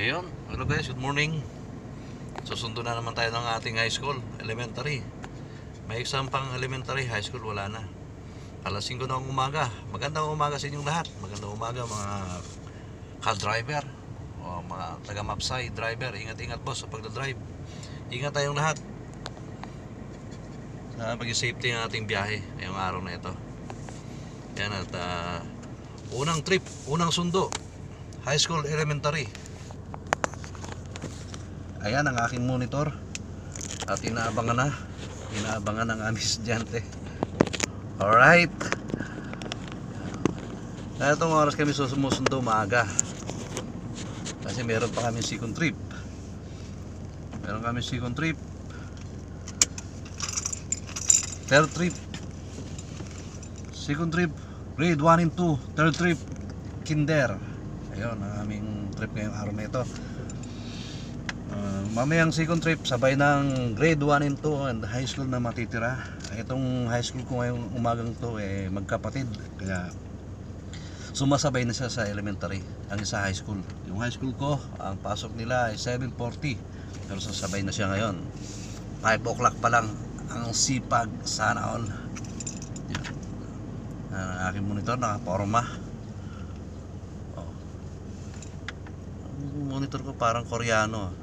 Ayun, hello guys, good morning. Susundo na naman tayo ng ating high school, elementary. May exam pang elementary, high school wala na. Alas 5 na ng umaga. Magandang umaga sa inyong lahat. Magandang umaga mga car driver o mga taga Mapsay driver. Ingat-ingat boss sa pagdadrive. Ingat tayong lahat sa pag-safety ng ating biyahe ngayong araw na ito. Yan at unang trip, unang sundo, high school elementary. Ayan ang aking monitor at inaabangan ng aming estudyante. Alright, na itong oras kami sumusundo maaga kasi meron pa kami second trip. Third trip, second trip grade 1 and 2, third trip kinder. Ayun ang aming trip ngayong araw na ito. Mamayang second trip sabay ng grade 1 and 2 and high school na matitira. Itong high school ko ngayong umagang to magkapatid, kaya sumasabay na siya sa elementary, ang isa high school. Yung high school ko, ang pasok nila ay 7:40, pero sasabay na siya ngayon 5 o'clock pa lang. Ang sipag, sana all. Yan. Ang aking monitor nakaporma. Ang monitor ko parang Koreano.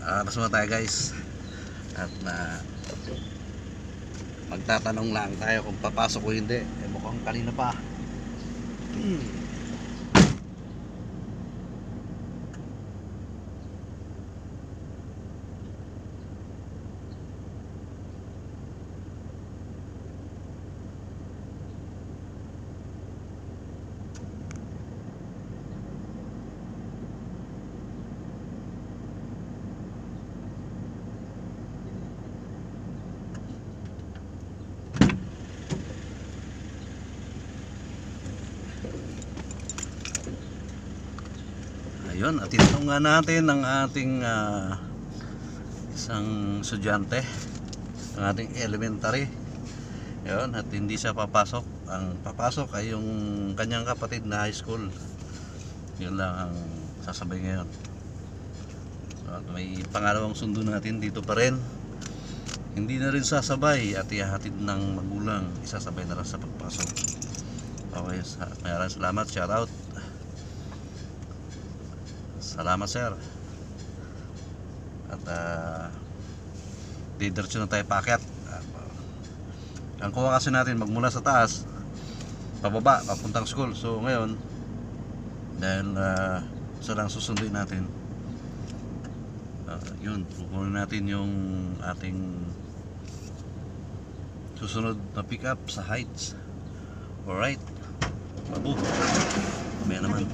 Alas mo tayo guys. At magtatanong lang tayo kung papasok o hindi. Mukhang kanina pa. Ayun, at itanong nga natin ang ating isang estudyante, ang ating elementary. Ayun, at hindi siya papasok. Ang papasok ay yung kanyang kapatid na high school. Yun lang ang sasabay ngayon. So, at may pangalawang sundo natin dito pa rin. Hindi na rin sasabay at ihahatid ng magulang. Isasabay na lang sa pagpasok. Okay, maraming salamat, shout out. Salamat sir. At didiretso na tayo paakyat. Ang kuha kasi natin magmula sa taas pababa, papuntang school. So ngayon dahil isa lang susunduin natin, yun, kukunin natin yung ating susunod na pick up sa Heights. Alright, babu, mamaya naman.